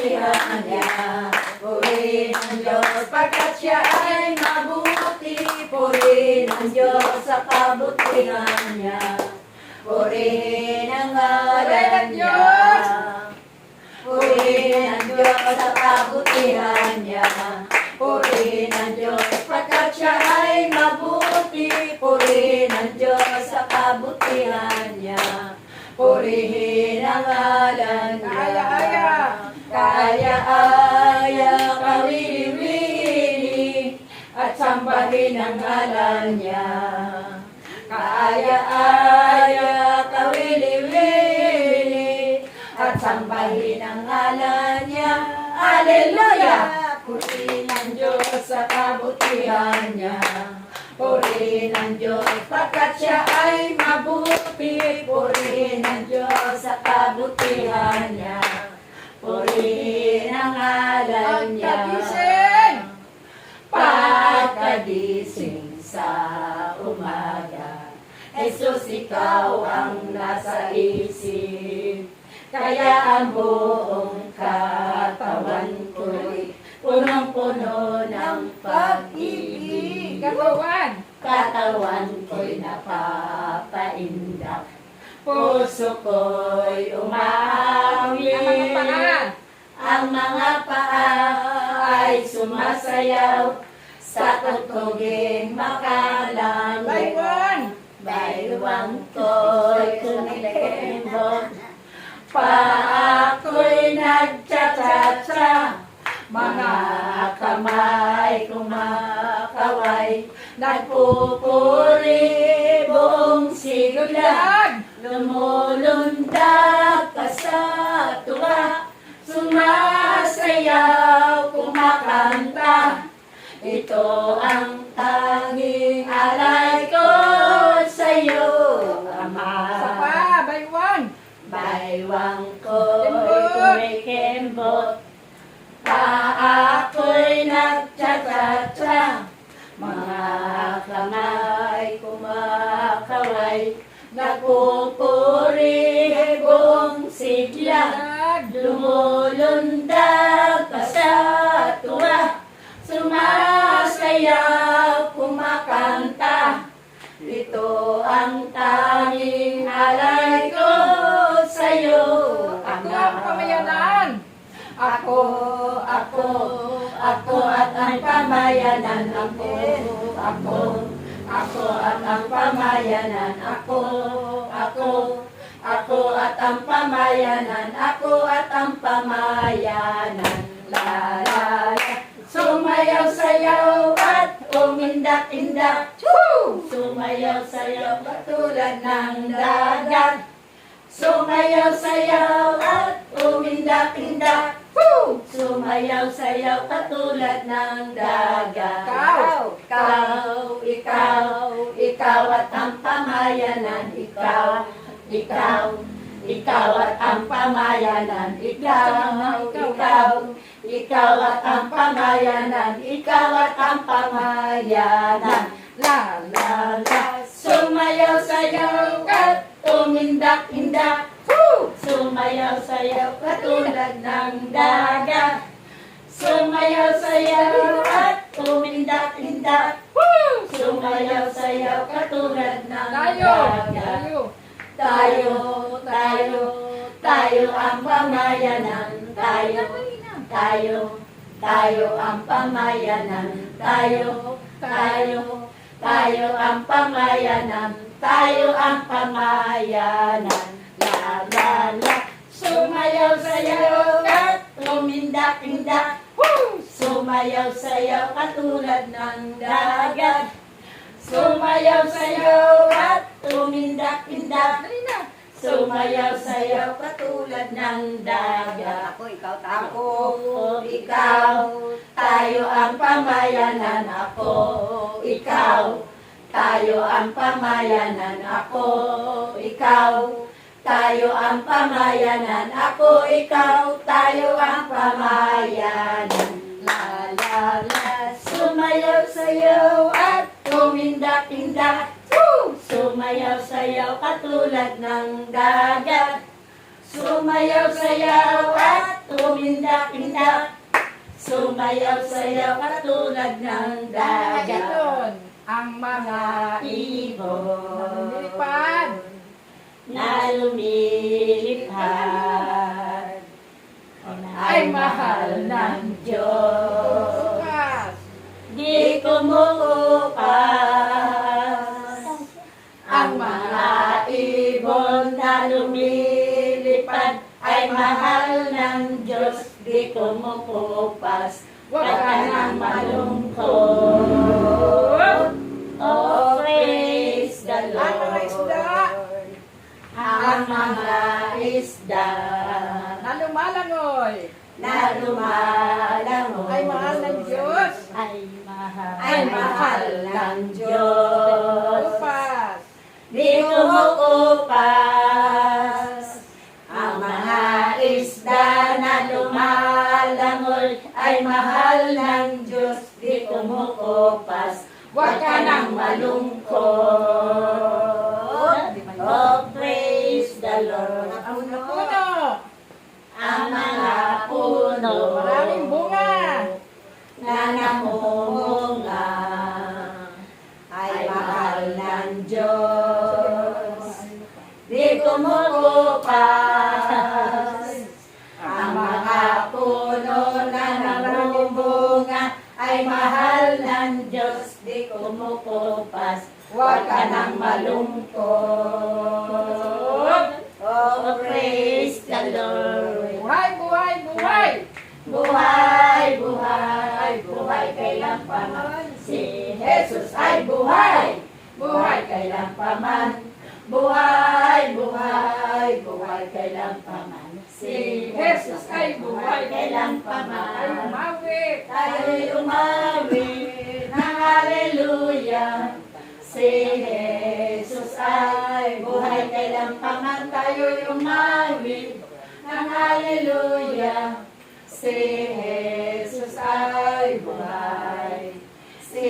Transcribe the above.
kabutihan niya. Purihin ang Diyos pagkat siya ay mabuti. Purihin ang Diyos sa kabutihan niya. Purihin ang ngalan niya. Purihin ang Diyos sa kabutihan niya. Purihin ang Diyos pagkat siya ay mabuti. Purihin ang Diyos sa kabutihan niya. Purihin ang ngalan niya. Kaya-aya, kawili-wili, at sambahin ang ngalan niya. Kaya-aya, kawili-wili, at sambahin ang ngalan niya. Hallelujah! Purihin ang Diyos sa kabutihan niya. Purihin ang Diyos pagkat siya ay mabuti. Purihin ang Diyos sa kabutihan niya. Purihin ang ngalan niya. Pagkagising sa umaga, Jesus, ikaw ang nasa isip. Kaya ang buong katawan ko'y punong-puno ng pag-ibig. Katawan ko'y napapaindak, puso ko'y umawit. Ang mga paa ay sumasayaw sa tugtuging makalalay. Baywang ko'y kumikembot, paa ko'y nagcha-cha-cha. Mga kamay kumakaway, nagpupuri buong sigla. Lumulundag ka sa tuwa, sumasayaw, kumakanta. Ito ang tanging alay ko sa'yo, Ama. Baywang ko'y kumikembot, ako'y nagcha-cha-cha. Mga kamay kumakaway, nagpupuri buong sigla. Lumulundag ka sa tuwa, sumasayaw, kumakanta. Ito ang tanging alay ko sa'yo, Ama. Ako at ang pamayanan. Ako at ang pamayanan. Ako at ang pamayanan. Ako at ang pamayanan. La la la. Sumayaw-sayaw at umindak-indak. Sumayaw-sayaw katulad ng dagat. Sumayaw-sayaw at umindak-indak. Sumayaw-sayaw katulad ng dagat. Ikaw at ang pamayanan. Ikaw at ang pamayanan. Ikaw at ang pamayanan. Ikaw at ang pamayanan. La la la. Sumayaw-sayaw at umindak-indak. Sumayaw-sayaw katulad ng dagat. Sumayaw-sayaw at umindak-indak. Sumayaw-sayaw katulad ng dagat. Tayo ang pamayanan. Tayo ang pamayanan. Tayo ang pamayanan. Tayo ang pamayanan. La la la. Sumayaw-sayaw at umindak-indak. Sumayaw-sayaw katulad ng dagat. Sumayaw-sayaw at umindak-indak. Sumayaw-sayaw katulad ng dagat. Ikaw, tayo ang pamayanan. Ikaw, tayo ang pamayanan. Ikaw, tayo ang pamayanan. Ikaw, tayo ang pamayanan. La la la. Sumayaw-sayaw at umindak-indak. Sumayaw-sayaw katulad ng dagat. Sumayaw-sayaw at tumindak-indak. Sumayaw-sayaw katulad ng dagat. Ganon ang mga ibon nilipad. na lumilipad Ay mahal ng Diyos. Bukas. Di kumukupas ang mga ibon na lumilipad ay mahal ng Diyos. Di kumukupas. Huwag ka nang malungkot. Oh, praise the Ang mga isda Lord. Ang mga isda na lumalangoy na lumalangoy ay mahal ng Diyos. ay mahal ng Diyos. Bukas. Di kumukupas ang mga isda na lumalangoy ay mahal ng Diyos. Di kumukupas. Huwag ka nang malungkot. Oh, praise the Lord. Ang mga puno. Ang mga puno Maraming bunga. na namumunga ay mahal ng Diyos. Di kumukupas ang mga puno na namumunga ay mahal ng Diyos. Di kumukupas. Huwag ka nang malungkot. Oh, praise the Lord. Buhay, buhay, buhay. Buhay, buhay, buhay kailanman. Si Jesus ay buhay, buhay kailanman. Buhay, buhay, buhay kailanman. Si Jesus ay buhay Ay kailanman. umawit. Tayo'y umawit ng hallelujah. Si Jesus ay buhay kailanman. Tayo'y umawit ng hallelujah. Si Jesus ay buhay. Si